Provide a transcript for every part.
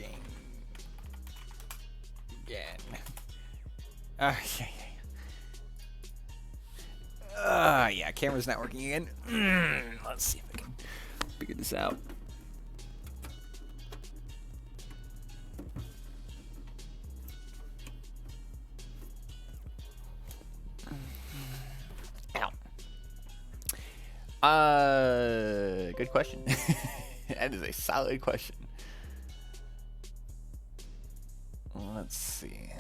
working again. Yeah. Yeah, camera's not working again. Let's see if I can figure this out. Good question. That is a solid question. Let's see.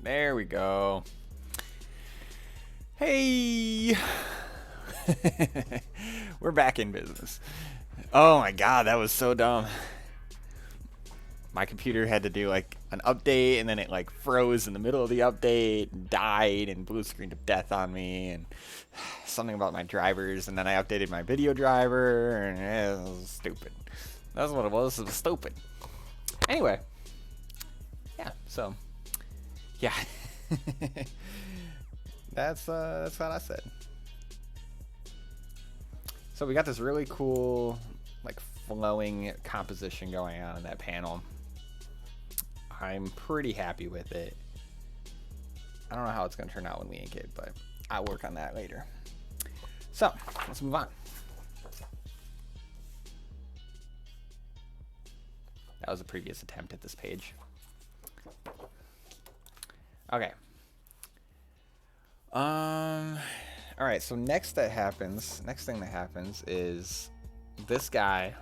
There we go. Hey! We're back in business. Oh my god, that was so dumb. My computer had to do like an update and then it like froze in the middle of the update and died and blue screened of death on me and something about my drivers, and then I updated my video driver and it was stupid. That's what it was. It was stupid. Anyway. Yeah, so yeah. That's what I said. So we got this really cool like flowing composition going on in that panel. I'm pretty happy with it. I don't know how it's going to turn out when we ink it, but I'll work on that later. So let's move on. That was a previous attempt at this page. Okay. All right, so next thing that happens is this guy.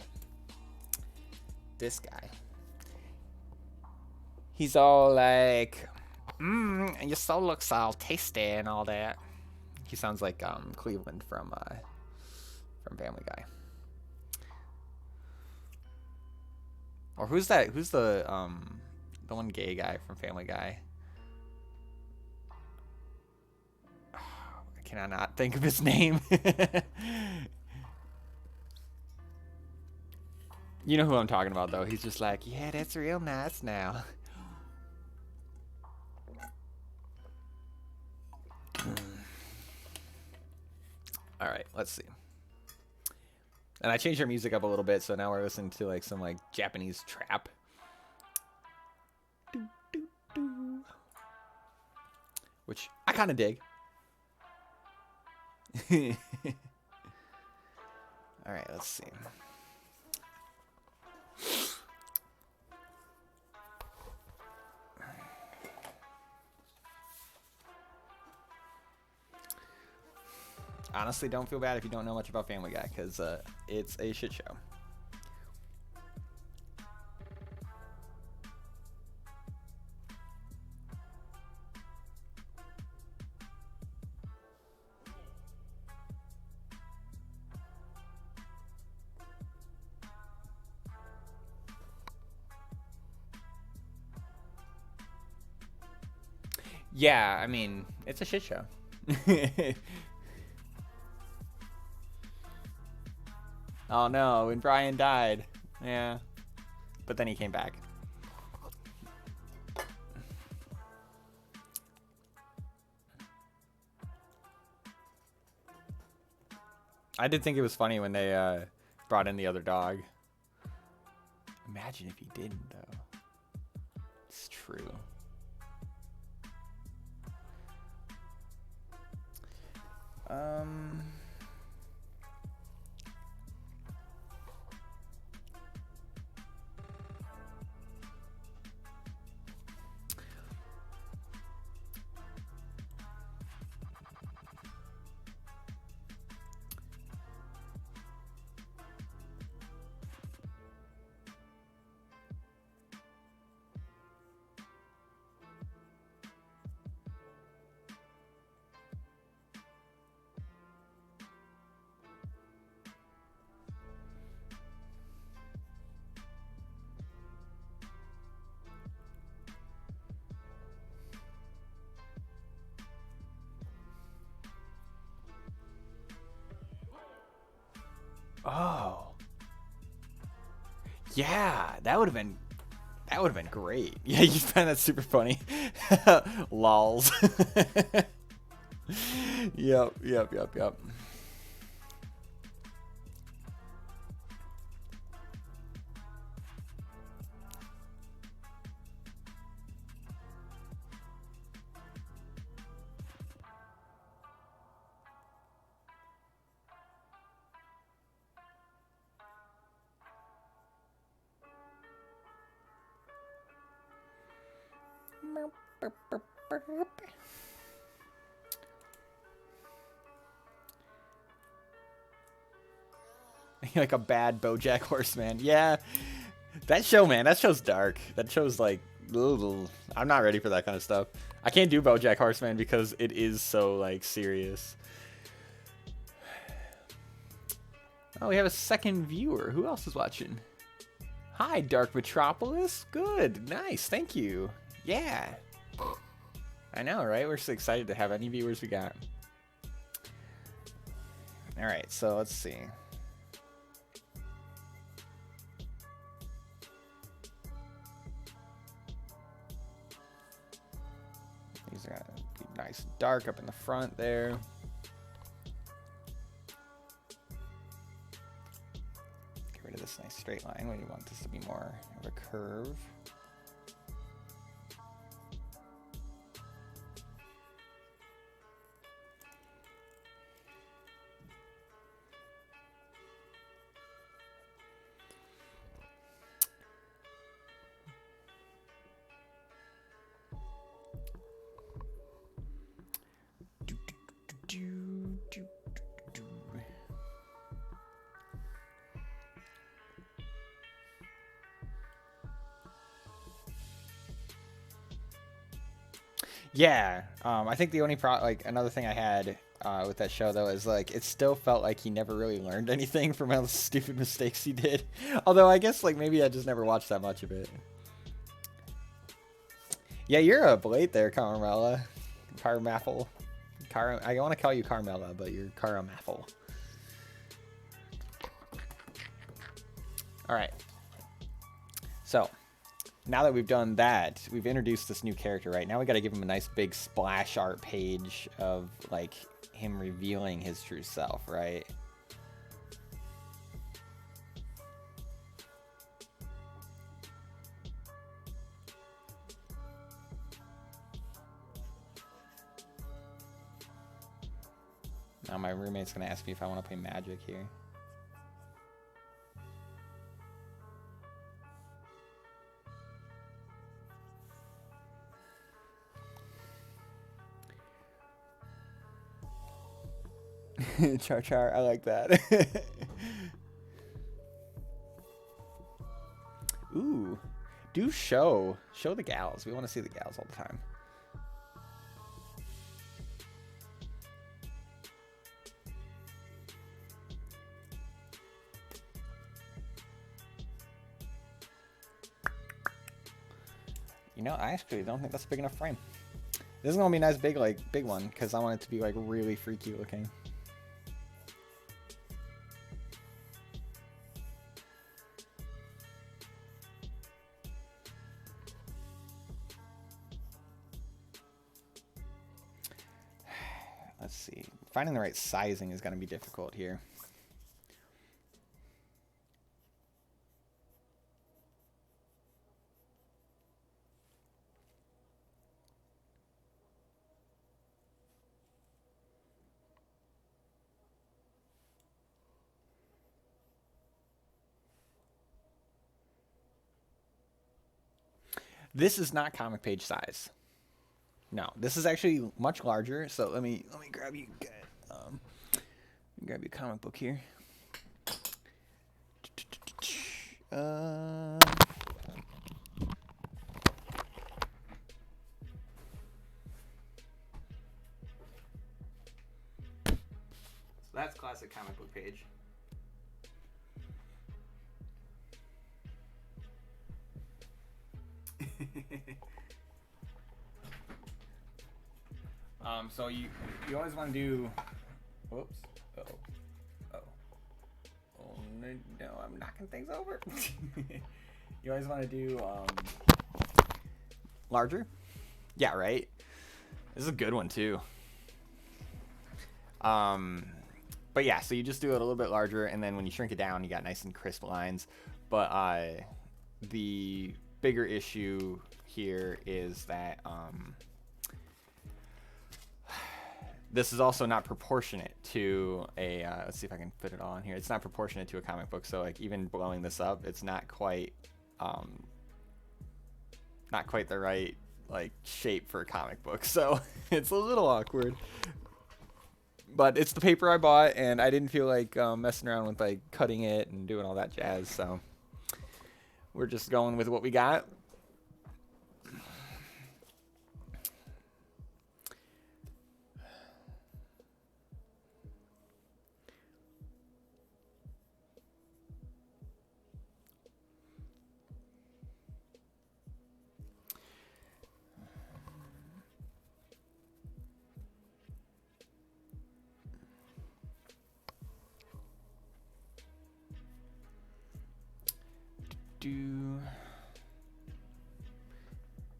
He's all like, your soul looks all tasty and all that. He sounds like Cleveland from Family Guy. Or who's that? Who's the one gay guy from Family Guy? I cannot not think of his name. You know who I'm talking about, though. He's just like, yeah, that's real nice now. All right, let's see. And I changed our music up a little bit, so now we're listening to like some like Japanese trap. Which I kind of dig. All right, let's see. Honestly, don't feel bad if you don't know much about Family Guy, because it's a shit show. Yeah, I mean, it's a shit show. Oh no, when Brian died. Yeah. But then he came back. I did think it was funny when they brought in the other dog. Imagine if he didn't, though. It's true. Oh. Yeah, that would have been great. Yeah, you find that super funny. Lols. Yep. Like a bad BoJack Horseman. Yeah, that show, man. That show's dark. That show's like, ugh. I'm not ready for that kind of stuff. I can't do BoJack Horseman because it is so like serious. Oh, we have a second viewer. Who else is watching? Hi, Dark Metropolis. Good, nice, thank you. Yeah, I know, right? We're so excited to have any viewers we got. All right, so let's see. These are gonna be nice and dark up in the front there. Get rid of this nice straight line. We want this to be more of a curve. Yeah, I think the only another thing I had with that show though is like it still felt like he never really learned anything from all the stupid mistakes he did. Although I guess like maybe I just never watched that much of it. Yeah, you're a Blade there, Carmella. Carmaffle. I want to call you Carmella, but you're Carmaffle. All right. So, now that we've done that, we've introduced this new character, right? Now we got to give him a nice big splash art page of like him revealing his true self, right? Now my roommate's gonna ask me if I want to play Magic here. Char, I like that. Ooh, do show the gals. We want to see the gals all the time. You know, I actually don't think that's a big enough frame. This is gonna be a nice big one because I want it to be like really freaky looking. Let's see. Finding the right sizing is gonna be difficult here. This is not comic page size. No, this is actually much larger. So let me grab you. Grab your comic book here. So that's classic comic book page. So you always want to do. Whoops. Oh. No, I'm knocking things over. You always want to do larger. Yeah, right. This is a good one too. But yeah, so you just do it a little bit larger, and then when you shrink it down, you got nice and crisp lines. But the bigger issue here is that this is also not proportionate to a let's see if I can fit it all in here. It's not proportionate to a comic book, so like even blowing this up, it's not quite the right like shape for a comic book, so it's a little awkward. But it's the paper I bought, and I didn't feel like messing around with like cutting it and doing all that jazz, so we're just going with what we got.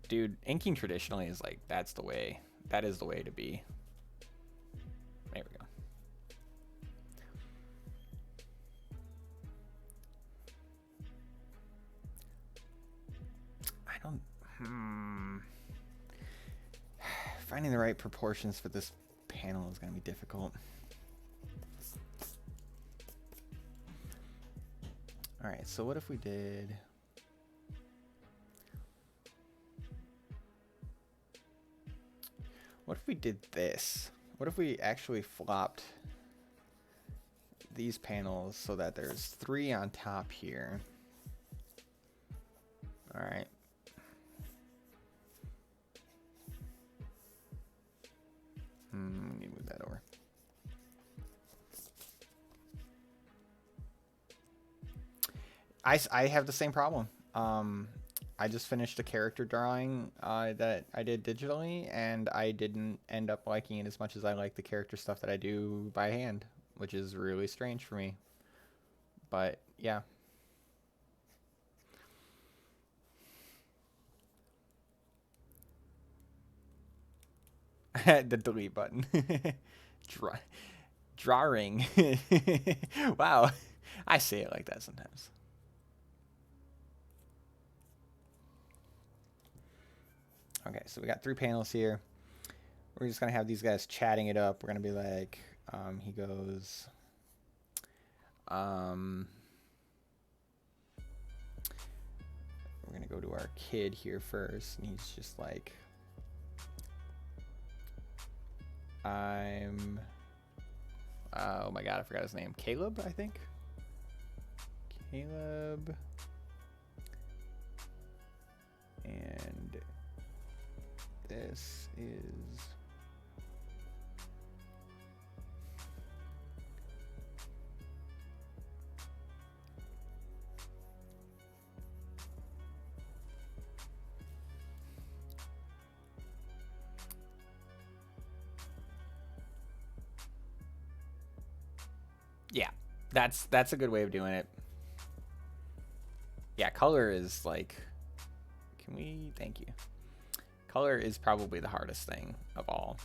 Dude, inking traditionally is like, that's the way. That is the way to be. There we go. Finding the right proportions for this panel is going to be difficult. All right, so what if we did... What if we did this? What if we actually flopped these panels so that there's 3 on top here? All right. Let me move that over. I have the same problem. I just finished a character drawing that I did digitally, and I didn't end up liking it as much as I like the character stuff that I do by hand, which is really strange for me. But yeah. The delete button. Drawing. Wow. I say it like that sometimes. Okay, so we got 3 panels here. We're just going to have these guys chatting it up. We're going to be like, he goes, we're going to go to our kid here first, and he's just like, oh my god, I forgot his name. Caleb, I think? Caleb. And this is... Yeah, that's a good way of doing it. Yeah, color is like... Can we... Thank you. Color is probably the hardest thing of all.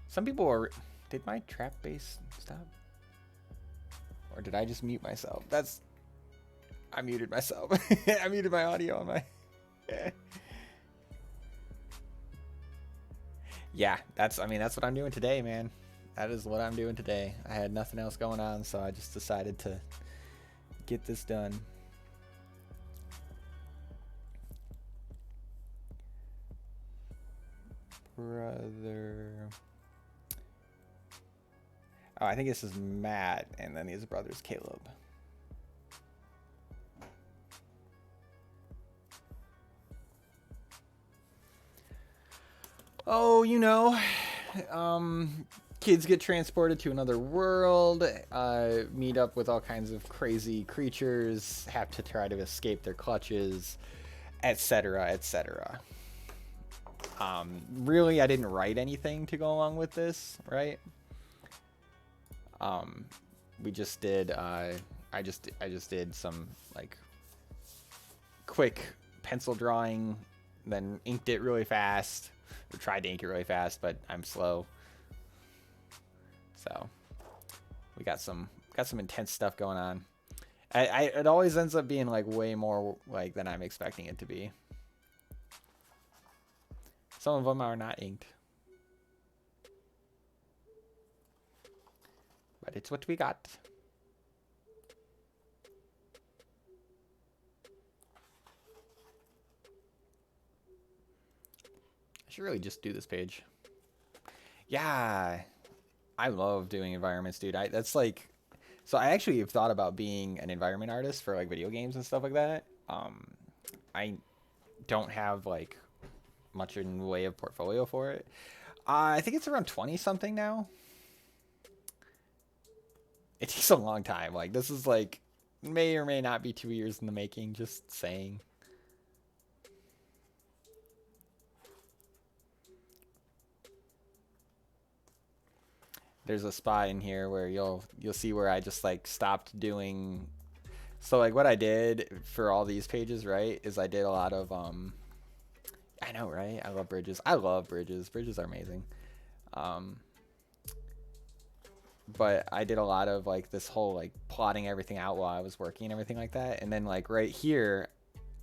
Some people are... Did my trap bass stop? Or did I just mute myself? That's... I muted myself. I muted my audio on my... Yeah, that's what I'm doing today, man. That is what I'm doing today. I had nothing else going on, so I just decided to get this done. Brother. Oh, I think this is Matt, and then his brother's Caleb. Oh, you know, kids get transported to another world, meet up with all kinds of crazy creatures, have to try to escape their clutches, etc., etc. Really, I didn't write anything to go along with this, right? We just did I just did some like quick pencil drawing, then inked it really fast, or tried to ink it really fast, but I'm slow. So we got some intense stuff going on. It always ends up being like way more like than I'm expecting it to be. Some of them are not inked, but it's what we got. I should really just do this page. Yeah, I love doing environments, dude. That's like, so I actually have thought about being an environment artist for like video games and stuff like that. I don't have like much in the way of portfolio for it. I think it's around 20 something now. It takes a long time. Like this is like may or may not be 2 years in the making. Just saying. There's a spot in here where you'll see where I just like stopped doing. So like what I did for all these pages, right, is I did a lot of I know, right? I love bridges. I love bridges. Bridges are amazing. But I did a lot of like this whole like plotting everything out while I was working and everything like that. And then like right here,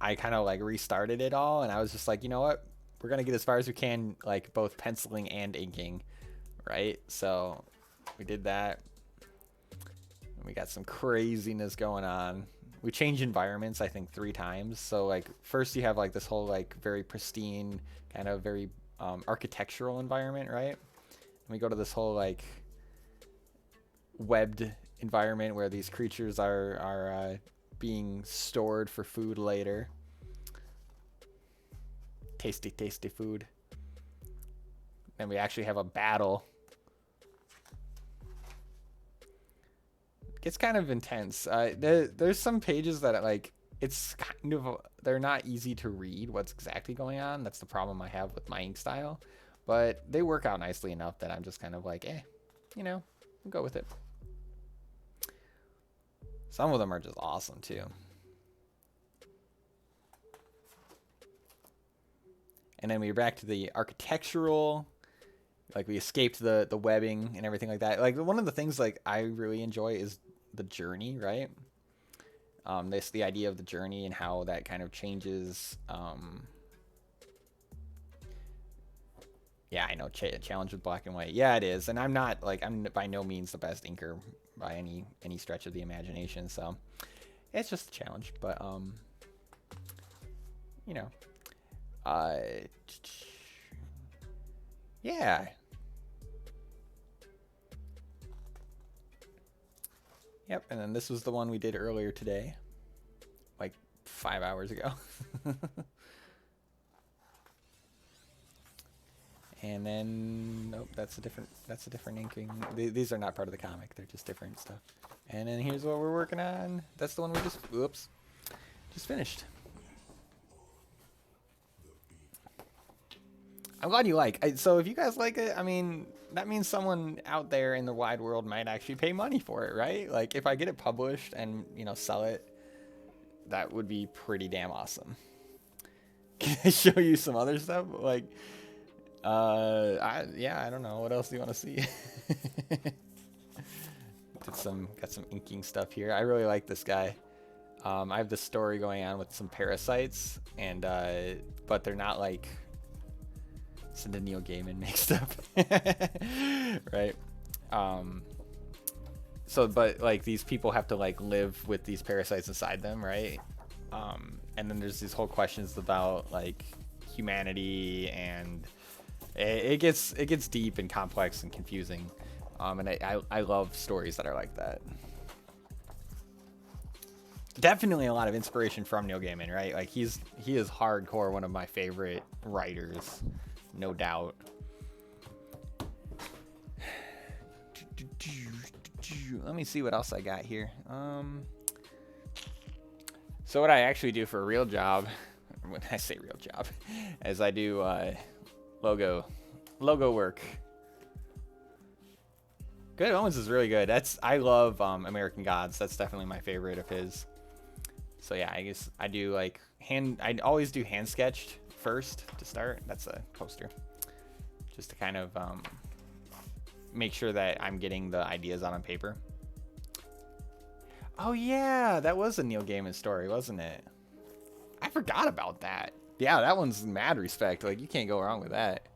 I kind of like restarted it all, and I was just like, you know what? We're gonna get as far as we can, like both penciling and inking, right? So we did that. We got some craziness going on. We changed environments, I think 3 times. So like first you have like this whole like very pristine kind of very architectural environment, right? And we go to this whole like webbed environment where these creatures are being stored for food later. Tasty, tasty food. Then we actually have a battle. It's kind of intense. There's some pages that like it's kind of they're not easy to read what's exactly going on. That's the problem I have with my ink style, but they work out nicely enough that I'm just kind of like, you know, I'll go with it. Some of them are just awesome too. And then we're back to the architectural. Like we escaped the webbing and everything like that. Like one of the things like I really enjoy is the journey, right? The idea of the journey and how that kind of changes. Yeah, I know, challenge with black and white. Yeah, it is, and I'm by no means the best inker by any stretch of the imagination. So it's just a challenge, but you know, yeah. Yep, and then this was the one we did earlier today, like 5 hours ago. And then nope, that's a different inking. These are not part of the comic; they're just different stuff. And then here's what we're working on. That's the one we just finished. I'm glad you like. So if you guys like it, I mean, that means someone out there in the wide world might actually pay money for it, right? Like if I get it published and, you know, sell it, that would be pretty damn awesome. Can I show you some other stuff? Like, I don't know. What else do you want to see? Got some inking stuff here. I really like this guy. I have this story going on with some parasites, and but they're not like the Neil Gaiman mixed up. Right? So but like these people have to like live with these parasites inside them, right? And then there's these whole questions about like humanity, and it gets deep and complex and confusing. And I love stories that are like that. Definitely a lot of inspiration from Neil Gaiman, right? Like he is hardcore one of my favorite writers, no doubt. Let me see what else I got here. So what I actually do for a real job, when I say real job, is I do logo work. Good Omens is really good. I love American Gods. That's definitely my favorite of his. So yeah, I guess I do like I always do hand sketched first to start. That's a poster. Just to kind of make sure that I'm getting the ideas out on paper. Oh yeah, that was a Neil Gaiman story, wasn't it? I forgot about that. Yeah, that one's mad respect. Like, you can't go wrong with that.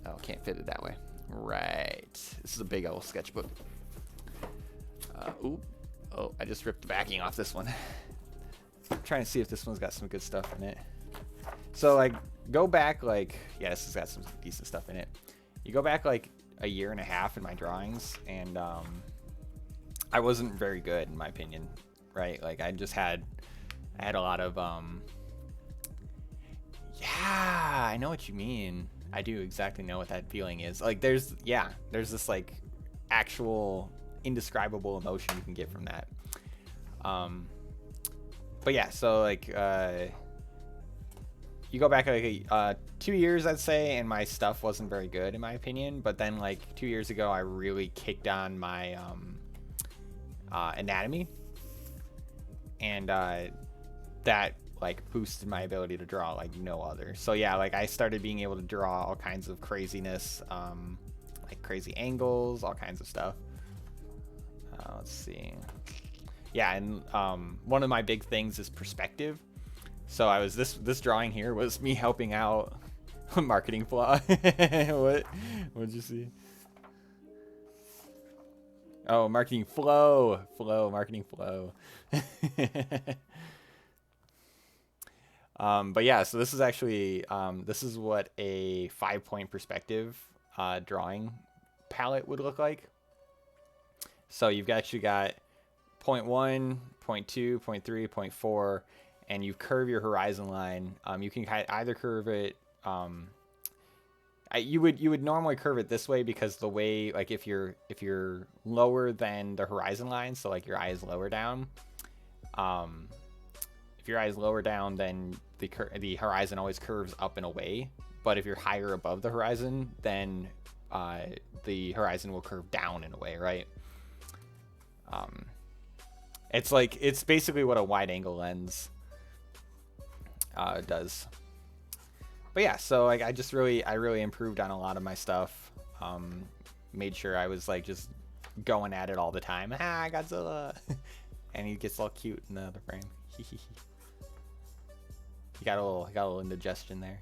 Oh, can't fit it that way. Right. This is a big old sketchbook. Ooh. Oh, I just ripped the backing off this one. I'm trying to see if this one's got some good stuff in it. So, like, go back, like... Yeah, this has got some decent stuff in it. You go back, like, a year and a half in my drawings, and I wasn't very good, in my opinion. Right? Like, I had a lot of... Yeah, I know what you mean. I do exactly know what that feeling is. Like, there's this, like, actual indescribable emotion you can get from that. But yeah, so, like, you go back, like, 2 years, I'd say, and my stuff wasn't very good, in my opinion. But then, like, 2 years ago, I really kicked on my anatomy. And that, like, boosted my ability to draw like no other. So yeah, like, I started being able to draw all kinds of craziness, like crazy angles, all kinds of stuff. Let's see. Yeah, and one of my big things is perspective. So I was this drawing here was me helping out marketing flaw. What'd you see? Oh, marketing flow, marketing flow. But yeah, so this is actually, this is what a 5-point perspective drawing palette would look like. So you've actually got point 1, point 2, point 3, point 4, and you curve your horizon line. You can either curve it, you would normally curve it this way, because the way, like, if you're lower than the horizon line, so like your eye is lower down, if your eye is lower down, then the horizon always curves up and away. But if you're higher above the horizon, then the horizon will curve down and away, right? It's basically what a wide angle lens does. But yeah, so like I really improved on a lot of my stuff. Made sure I was like just going at it all the time. Ah, Godzilla, and he gets all cute in the other frame. He got a little indigestion there.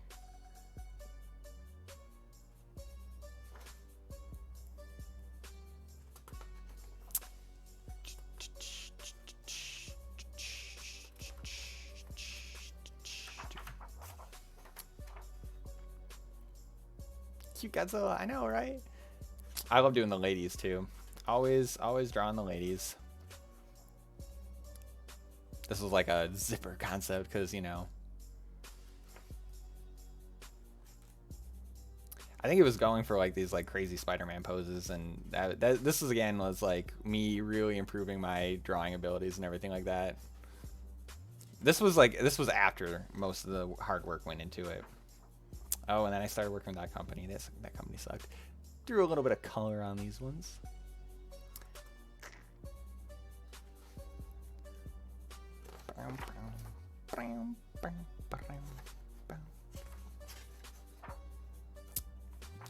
Cute Godzilla, I know, right? I love doing the ladies too. Always drawing the ladies. This was like a zipper concept because, you know, I think it was going for like these like crazy Spider-Man poses, and this is again was like me really improving my drawing abilities and everything like that. This was after most of the hard work went into it. Oh, and then I started working with that company. That company sucked. Threw a little bit of color on these ones.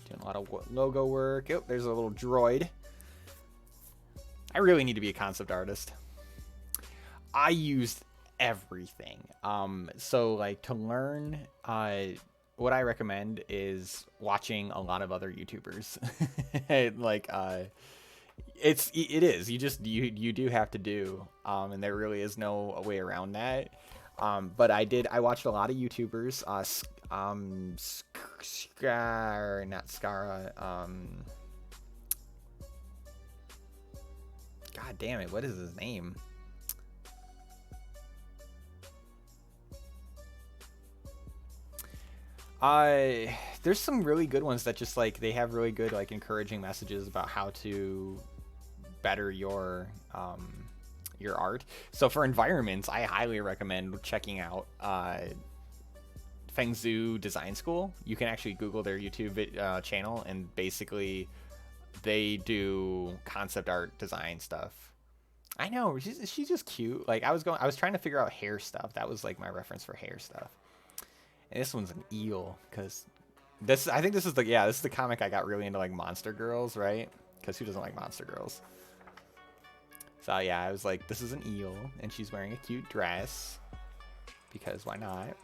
Doing a lot of logo work. Oh, there's a little droid. I really need to be a concept artist. I used everything. So like to learn, what I recommend is watching a lot of other YouTubers. Like, it is. You do have to do, and there really is no way around that. But I watched a lot of YouTubers, not Skara, God damn it, what is his name? There's some really good ones that just like they have really good like encouraging messages about how to better your art. So for environments, I highly recommend checking out Fengzhu Design School. You can actually Google their YouTube channel, and basically they do concept art design stuff. I know, she's just cute. Like I was trying to figure out hair stuff. That was like my reference for hair stuff. And this one's an eel, because I think this is the comic I got really into, like Monster Girls, right? Because who doesn't like Monster Girls? So yeah, I was like, this is an eel, and she's wearing a cute dress, because why not?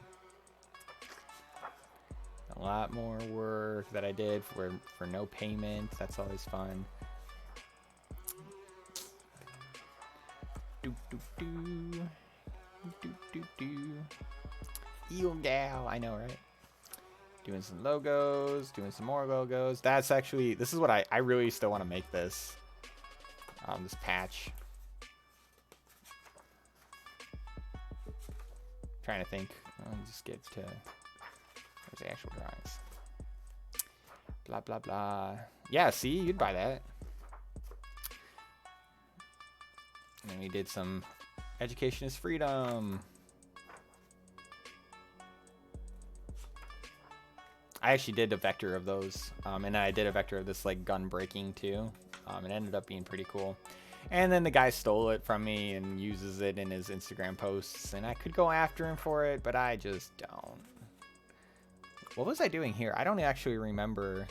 A lot more work that I did for no payment. That's always fun. Eel gal, I know, right? Doing some logos, doing some more logos. This is what I really still want to make this. This patch. Trying to think. I'll just get to where's the actual drawings. Blah blah blah. Yeah, see, you'd buy that. And then we did some education is freedom. I actually did a vector of those, and I did a vector of this like gun breaking too. It ended up being pretty cool. And then the guy stole it from me and uses it in his Instagram posts, and I could go after him for it, but I just don't. What was I doing here? I don't actually remember.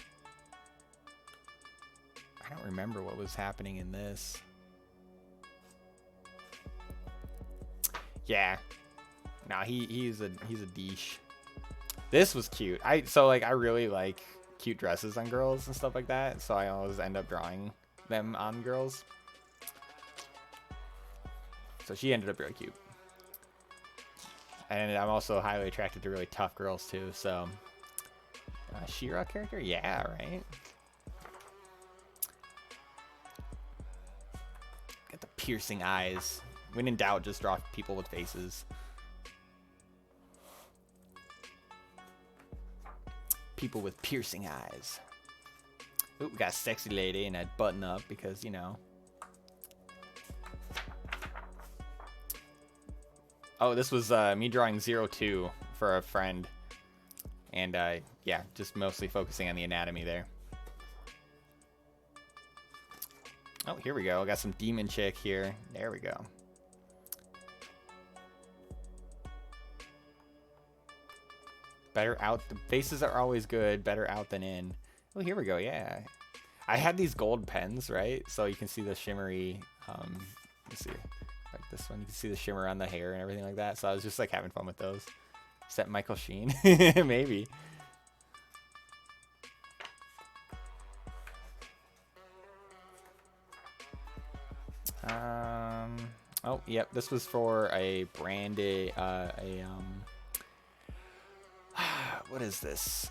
I don't remember what was happening in this. Yeah. Nah, he's a douche. This was cute. I really like cute dresses on girls and stuff like that, so I always end up drawing them on girls. So she ended up really cute. And I'm also highly attracted to really tough girls too, so She-Ra character? Yeah, right? Got the piercing eyes. When in doubt, just draw people with faces. People with piercing eyes. Ooh, we got a sexy lady and a button up because, you know. Oh, this was me drawing 02 for a friend. And yeah, just mostly focusing on the anatomy there. Oh, here we go. I got some demon chick here. There we go. Better out. The faces are always good. Better out than in. Oh, here we go. Yeah. I had these gold pens, right? So you can see the shimmery. Let's see. Like this one. You can see the shimmer on the hair and everything like that. So I was just like having fun with those. Is that Michael Sheen? Maybe. Oh, yep. This was for a branded, what is this?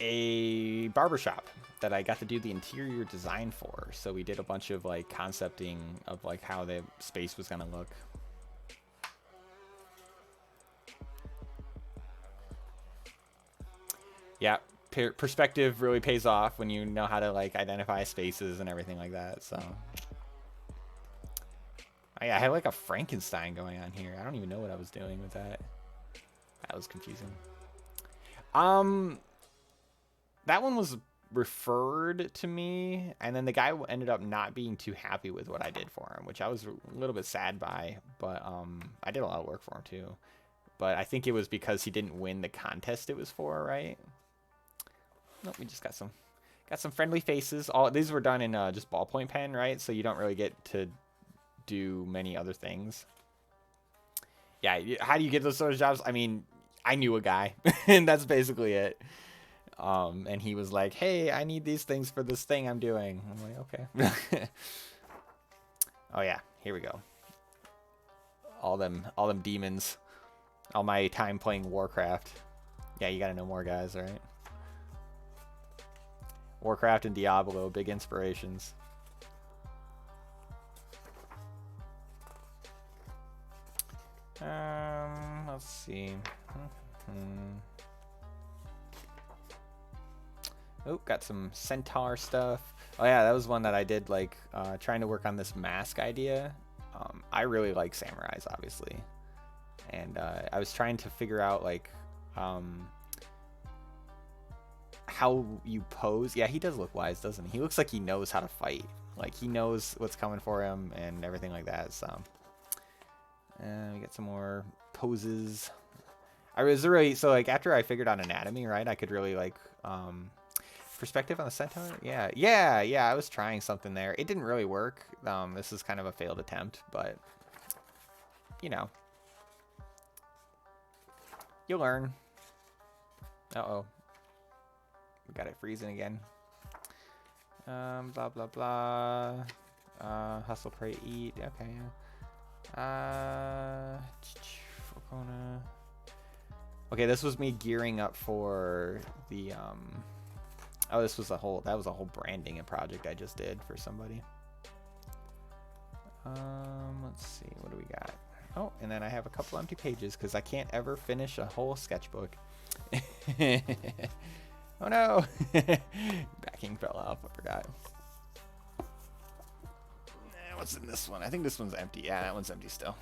A barbershop that I got to do the interior design for. So we did a bunch of like concepting of like how the space was gonna look. Yeah, perspective really pays off when you know how to like identify spaces and everything like that. So I had like a Frankenstein going on here. I don't even know what I was doing with that. That was confusing. That one was referred to me, and then the guy ended up not being too happy with what I did for him, which I was a little bit sad by. But I did a lot of work for him too. But I think it was because he didn't win the contest it was for, right? Nope, we just got some friendly faces. All these were done in just ballpoint pen, right? So you don't really get to do many other things. Yeah, how do you get those sort of jobs? I mean, I knew a guy, and that's basically it. And he was like, "Hey, I need these things for this thing I'm doing." I'm like, "Okay." Oh yeah, here we go. All them demons. All my time playing Warcraft. Yeah, you gotta know more guys, right? Warcraft and Diablo, big inspirations. Let's see. Oh, got some centaur stuff. Oh yeah, that was one that I did like trying to work on this mask idea. I really like samurais, obviously. and I was trying to figure out like how you pose. Yeah, he does look wise, doesn't he? He looks like he knows how to fight. Like he knows what's coming for him and everything like that. So we get some more poses. I was really, so like after I figured out anatomy, right, I could really like perspective on the centaur. Yeah, I was trying something there. It didn't really work. This is kind of a failed attempt, but you know, you learn. Uh-oh, we got it freezing again. Blah blah blah. Hustle, pray, eat. Okay. Okay, this was me gearing up for the oh, this was a whole branding and project I just did for somebody. Let's see, what do we got? Oh, and then I have a couple empty pages because I can't ever finish a whole sketchbook. Oh no! Backing fell off, I forgot. What's in this one? I think this one's empty. Yeah, that one's empty still.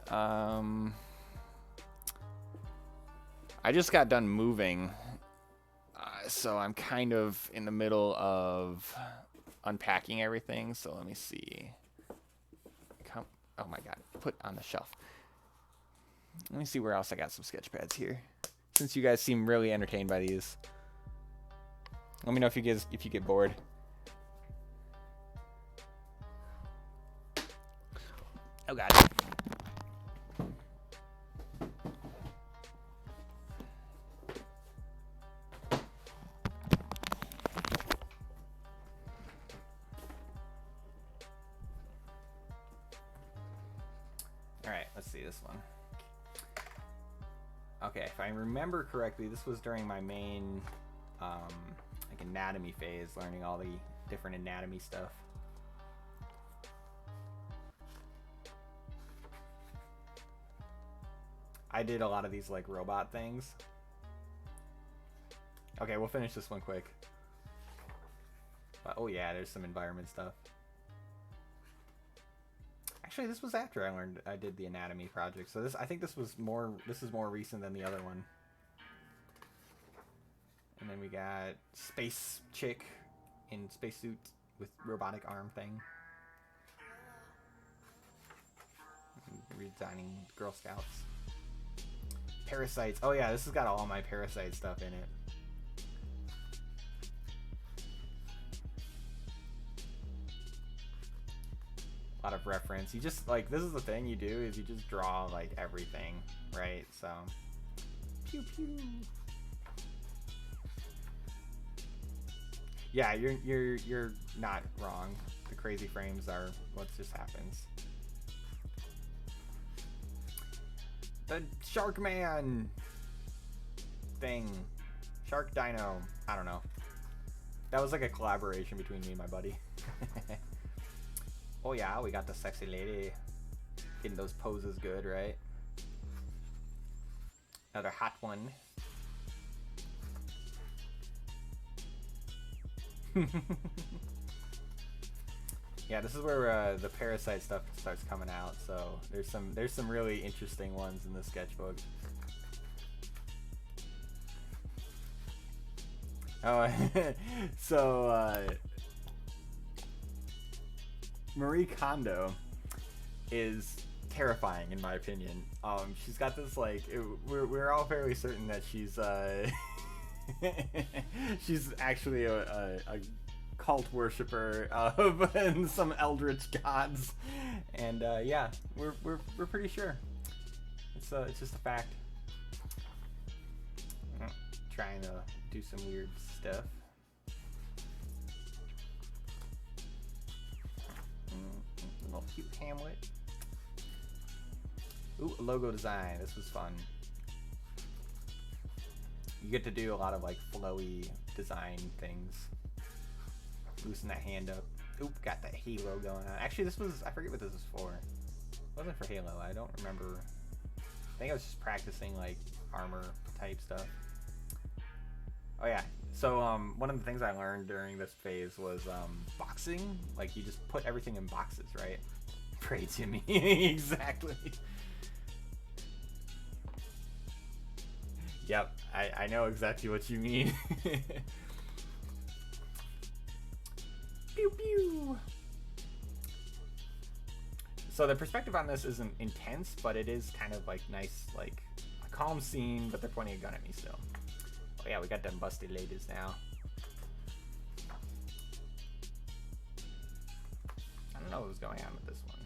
I just got done moving, so I'm kind of in the middle of unpacking everything. So let me see. Oh my god, put on the shelf. Let me see where else I got some sketch pads here. Since you guys seem really entertained by these, let me know if you get bored. Oh god. Alright, let's see this one. Okay, if I remember correctly, this was during my main like anatomy phase, learning all the different anatomy stuff. I did a lot of these like robot things. Okay, we'll finish this one quick. Oh yeah, there's some environment stuff. Actually, this was after I did the anatomy project. So I think this is more recent than the other one. And then we got Space Chick in spacesuit with robotic arm thing. Redesigning Girl Scouts. Parasites. Oh yeah, this has got all my parasite stuff in it. A lot of reference. You just like, this is the thing you do is you just draw like everything, right? So pew pew. Yeah, you're not wrong. The crazy frames are what just happens. The Shark Man thing. Shark Dino. I don't know. That was like a collaboration between me and my buddy. Oh yeah, we got the sexy lady. Getting those poses good, right? Another hot one. Yeah, this is where the parasite stuff starts coming out. So there's some really interesting ones in the sketchbook. Oh, so Marie Kondo is terrifying in my opinion. She's got this like we're all fairly certain that she's she's actually a cult worshiper of some eldritch gods, and yeah, we're pretty sure it's just a fact. Trying to do some weird stuff. Little cute Hamlet. Ooh, logo design. This was fun. You get to do a lot of like flowy design things. Loosen that hand up. Oop, got that Halo going on. Actually, this was, I forget what this was for. It wasn't for Halo. I don't remember. I think I was just practicing like armor type stuff. Oh yeah. So one of the things I learned during this phase was boxing. Like you just put everything in boxes, right? Pray to me. Exactly. Yep, I know exactly what you mean. Pew pew. So the perspective on this isn't intense, but it is kind of like nice, like a calm scene, but they're pointing a gun at me still. Oh yeah, we got them busted ladies now. I don't know what was going on with this one.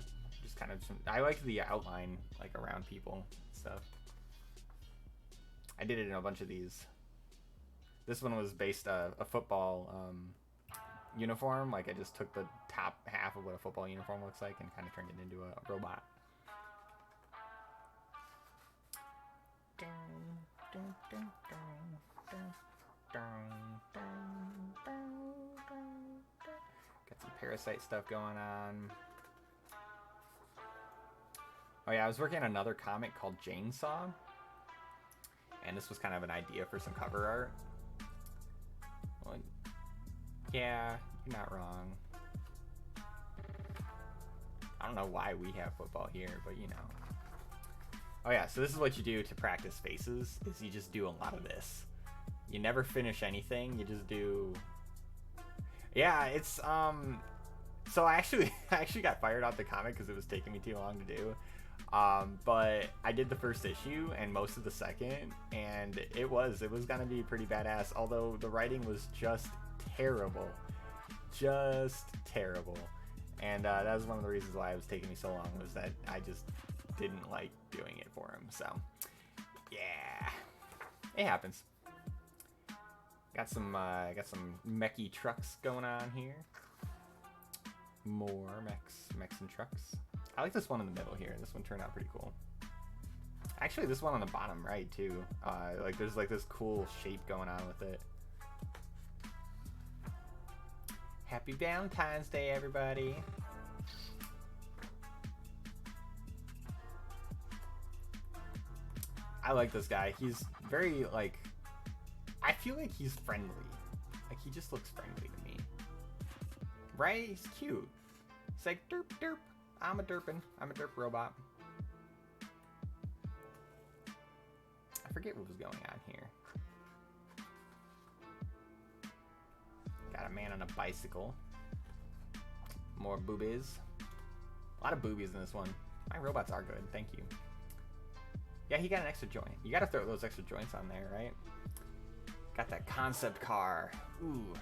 Just kind of I like the outline like around people and stuff. I did it in a bunch of these. This one was based a football uniform. Like I just took the top half of what a football uniform looks like and kind of turned it into a robot. Got some Parasite stuff going on. Oh yeah, I was working on another comic called Chainsaw, and this was kind of an idea for some cover art. Well, yeah, you're not wrong. I don't know why we have football here, but you know. Oh yeah, so this is what you do to practice faces, is you just do a lot of this. You never finish anything, you just do... Yeah, it's, so I actually got fired off the comic because it was taking me too long to do. But I did the first issue and most of the second, and it was gonna be pretty badass, although the writing was just terrible. Just terrible. And that was one of the reasons why it was taking me so long, was that I just didn't like doing it for him. So, yeah, it happens. Got some mechy trucks going on here. More mechs and trucks. I like this one in the middle here. This one turned out pretty cool. Actually, this one on the bottom right too. Like there's like this cool shape going on with it. Happy Valentine's Day, everybody. I like this guy. He's very, like, I feel like he's friendly. Like, he just looks friendly to me. Right? He's cute. He's like, derp, derp. I'm a derp robot. I forget what was going on here. Got a man on a bicycle. More boobies. A lot of boobies in this one. My robots are good, thank you. Yeah, he got an extra joint. You gotta throw those extra joints on there, right? Got that concept car. Ooh.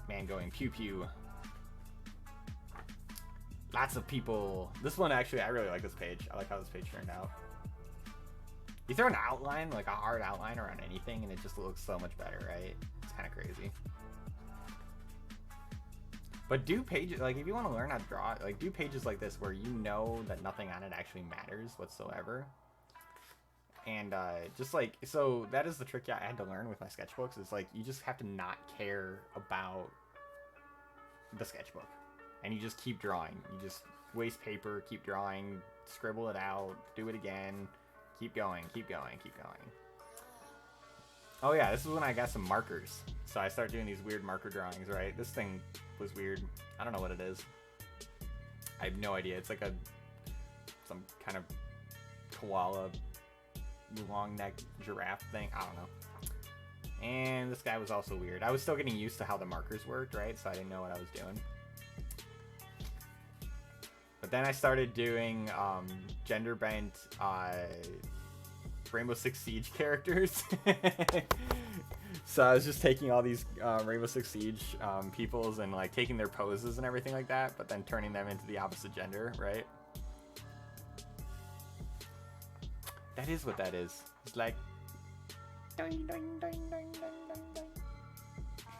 Man going pew pew. Lots of people. This one actually, I really like this page. I like how this page turned out. You throw an outline, like a hard outline around anything, and it just looks so much better, right? It's kind of crazy. But do pages, like if you want to learn how to draw, like do pages like this where you know that nothing on it actually matters whatsoever. And just like, so that is the trick I had to learn with my sketchbooks, is like you just have to not care about the sketchbook. And you just keep drawing. You just waste paper, keep drawing, scribble it out, do it again. Keep going, keep going, keep going. Oh yeah, this is when I got some markers. So I start doing these weird marker drawings, right? This thing was weird. I don't know what it is. I have no idea. It's like some kind of koala, long neck giraffe thing. I don't know. And this guy was also weird. I was still getting used to how the markers worked, right? So I didn't know what I was doing. But then I started doing gender bent Rainbow Six Siege characters. So I was just taking all these Rainbow Six Siege peoples and like taking their poses and everything like that, but then turning them into the opposite gender, right? That is what that is. It's like doing, doing, doing, doing,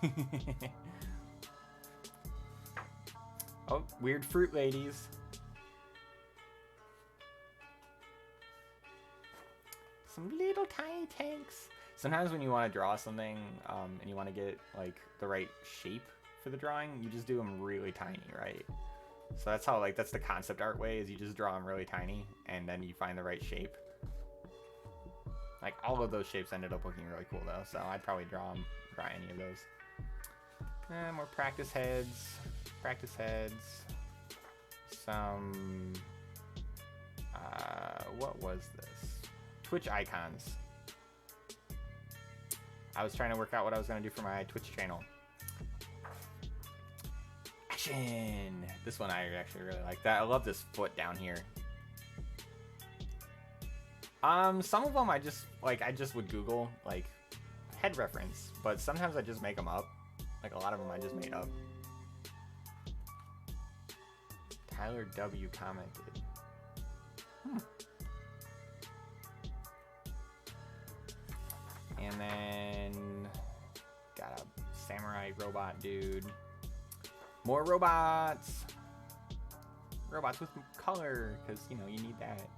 doing, doing. Oh, weird fruit ladies. Some little tiny tanks. Sometimes when you want to draw something and you want to get like the right shape for the drawing, you just do them really tiny, right? So that's how, like, that's the concept art way, is you just draw them really tiny and then you find the right shape. Like all of those shapes ended up looking really cool though, so I'd probably draw any of those. More practice heads. Practice heads. Some... what was this? Twitch icons. I was trying to work out what I was going to do for my Twitch channel. Action! This one I actually really like that. I love this foot down here. Some of them I just would Google, like, head reference, but sometimes I just make them up. Like, a lot of them I just made up. Tyler W. commented. And then got a samurai robot dude. More robots! Robots with color, because, you know, you need that.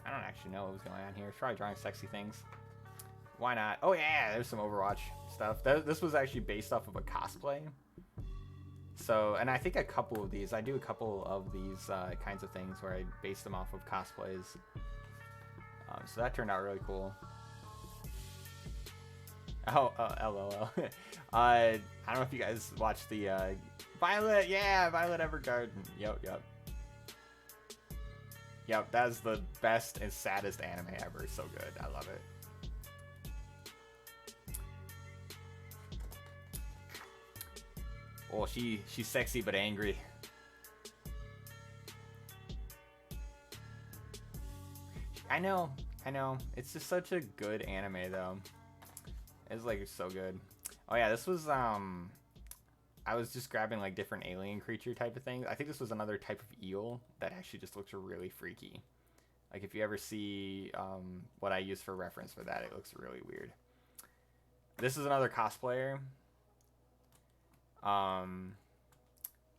I don't actually know what was going on here. Try drawing sexy things. Why not? Oh yeah, there's some Overwatch stuff. This was actually based off of a cosplay. So, and I think a couple of these, I do a couple of these kinds of things where I base them off of cosplays. So that turned out really cool. Oh, LOL. I don't know if you guys watched the Violet, yeah, Violet Evergarden. Yep. Yep, that's the best and saddest anime ever. So good, I love it. Oh, she's sexy but angry. I know. It's just such a good anime though. It's like so good. Oh yeah, this was I was just grabbing like different alien creature type of things. I think this was another type of eel that actually just looks really freaky. Like if you ever see what I use for reference for that, it looks really weird. This is another cosplayer.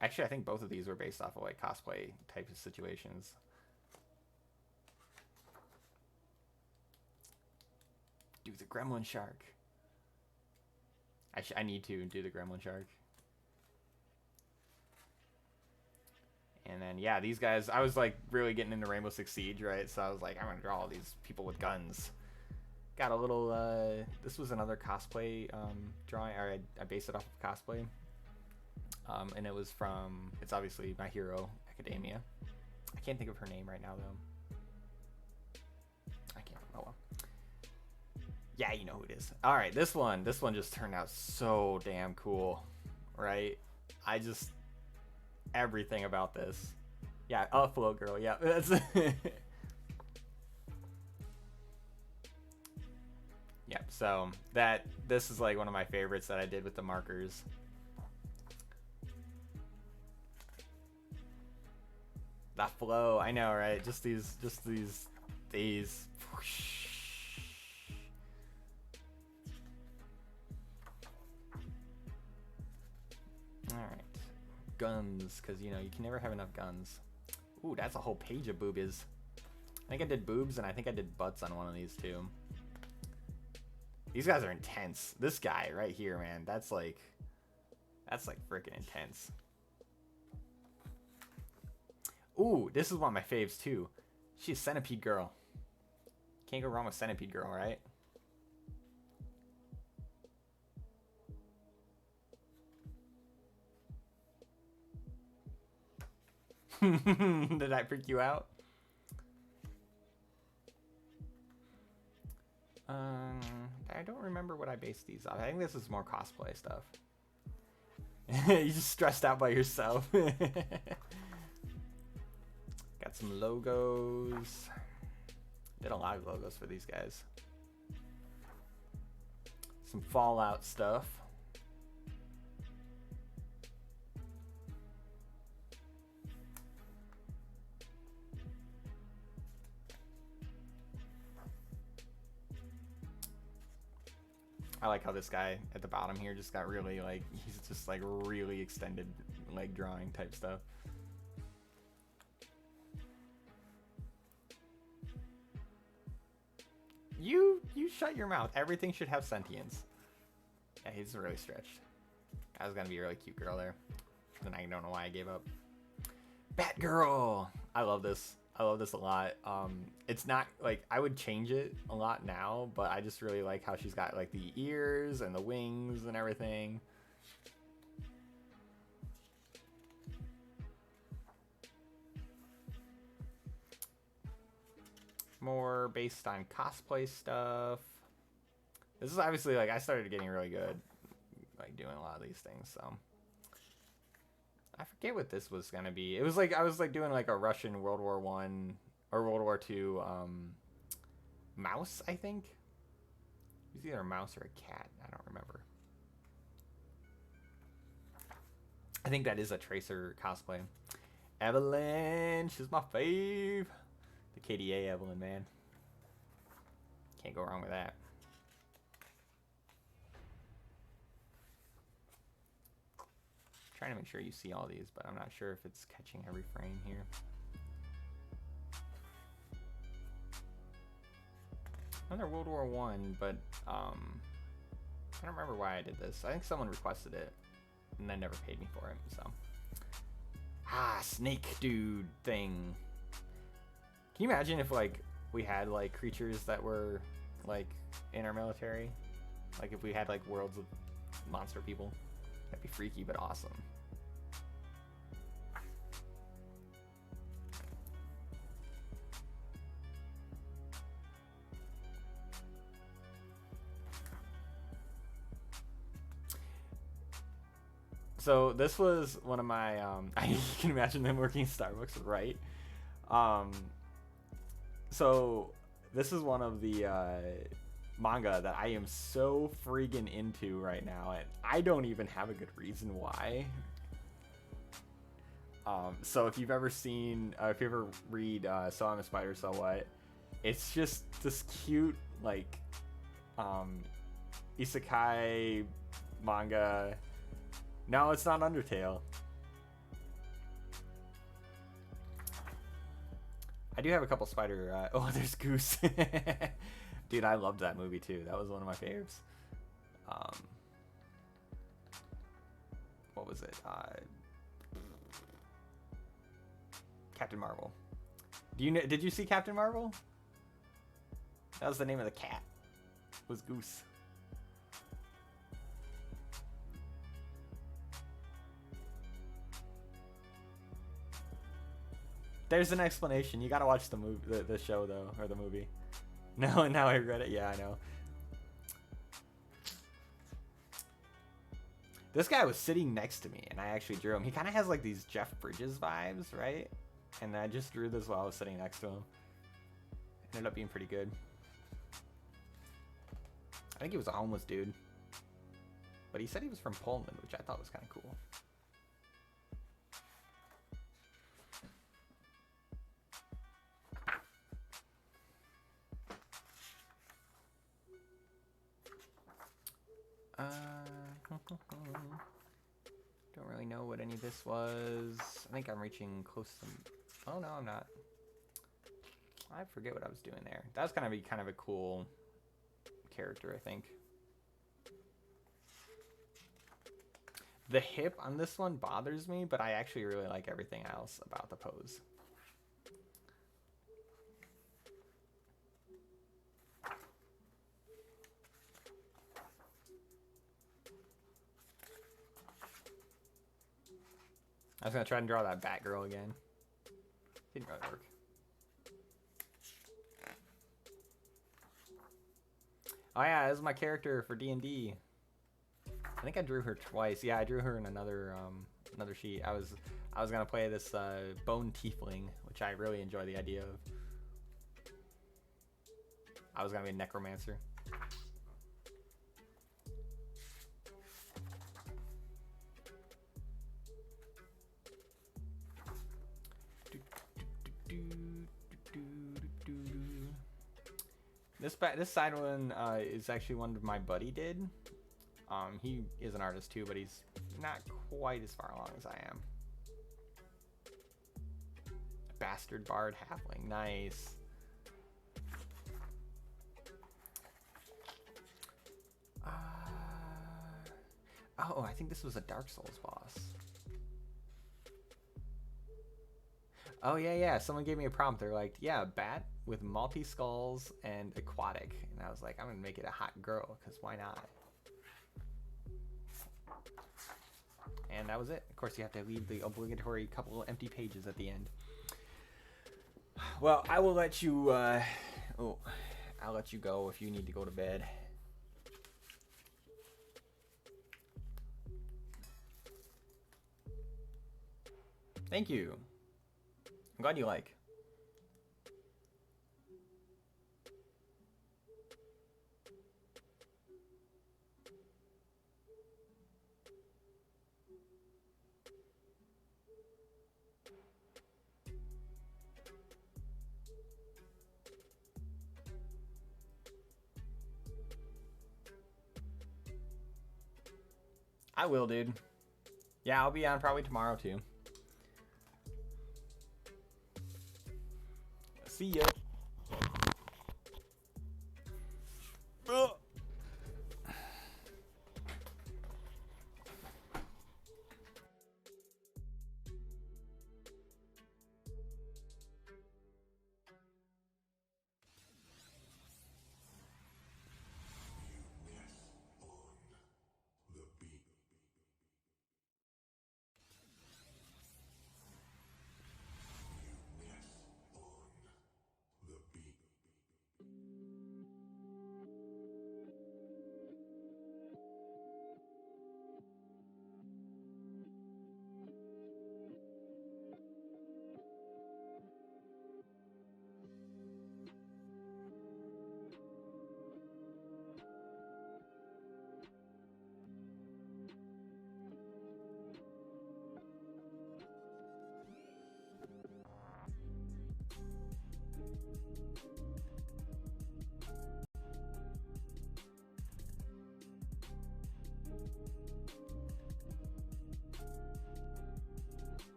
Actually, I think both of these were based off of like cosplay type of situations. Do the gremlin shark. I need to do the gremlin shark. And then, yeah, these guys, I was like really getting into Rainbow Six Siege, right? So I was like, I'm gonna draw all these people with guns. Got a little, this was another cosplay drawing, or I based it off of cosplay. And it was from, it's obviously My Hero Academia. I can't think of her name right now, though. I can't, oh well. Yeah, you know who it is. All right, this one just turned out so damn cool, right? Everything about this. Yeah, Upload Girl, yeah, that's Yep, so this is like one of my favorites that I did with the markers. That flow, I know, right? Just these. Alright. Guns, because, you know, you can never have enough guns. Ooh, that's a whole page of boobies. I think I did boobs, and I think I did butts on one of these, too. These guys are intense. This guy right here, man, that's like freaking intense. Ooh, this is one of my faves, too. She's Centipede Girl. Can't go wrong with Centipede Girl, right? Did I freak you out? I don't remember what I based these on. I think this is more cosplay stuff. You just stressed out by yourself. Got some logos. Did a lot of logos for these guys. Some Fallout stuff. I like how this guy at the bottom here just got really like, he's just like really extended leg drawing type stuff. You shut your mouth. Everything should have sentience. Yeah, he's really stretched. That was gonna be a really cute girl there. Then I don't know why I gave up. Batgirl! I love this. I love this a lot. It's not like I would change it a lot now, but I just really like how she's got like the ears and the wings and everything. More based on cosplay stuff. This is obviously like I started getting really good, like doing a lot of these things. So I forget what this was gonna be. It was like I was like doing like a Russian World War I or World War II mouse, I think. It was either a mouse or a cat. I don't remember. I think that is a Tracer cosplay. Evelyn, she's my fave. The KDA Evelyn, man. Can't go wrong with that. Trying to make sure you see all these, but I'm not sure if it's catching every frame here. Another World War I, but I don't remember why I did this. I think someone requested it, and then never paid me for it, so. Snake dude thing. Can you imagine if, like, we had, like, creatures that were, like, in our military? Like, if we had, like, worlds of monster people? That'd be freaky, but awesome. So this was one of my, you can imagine them working in Starbucks, right? So this is one of the manga that I am so freaking into right now, and I don't even have a good reason why. So if you've ever seen, if you ever read So I'm a Spider, So What, it's just this cute, like, isekai manga. No, it's not Undertale. I do have a couple spider... oh, there's Goose. Dude, I loved that movie, too. That was one of my faves. What was it? Captain Marvel. Did you see Captain Marvel? That was the name of the cat. It was Goose. There's an explanation. You gotta watch the movie, the show though, or the movie. No, now I regret it. Yeah, I know. This guy was sitting next to me, and I actually drew him. He kind of has like these Jeff Bridges vibes, right? And I just drew this while I was sitting next to him. Ended up being pretty good. I think he was a homeless dude, but he said he was from Poland, which I thought was kind of cool. Don't really know what any of this was. I think I'm reaching close to... Oh, no, I'm not. I forget what I was doing there. That was kind of a cool character, I think. The hip on this one bothers me, but I actually really like everything else about the pose. I was gonna try and draw that Batgirl again. Didn't really work. Oh yeah, this is my character for D&D. I think I drew her twice. Yeah, I drew her in another sheet. I was gonna play this Bone Tiefling, which I really enjoy the idea of. I was gonna be a necromancer. This side one is actually one my buddy did. He is an artist too, but he's not quite as far along as I am. Bastard Bard Halfling, nice. Oh, I think this was a Dark Souls boss. Oh yeah, yeah. Someone gave me a prompt. They're like, yeah, bat with multi skulls and aquatic, and I was like, I'm gonna make it a hot girl because why not? And that was it. Of course, you have to leave the obligatory couple of empty pages at the end. Well, I will let you. I'll let you go if you need to go to bed. Thank you. I'm glad you like. I will, dude. Yeah, I'll be on probably tomorrow too. See ya. Ugh.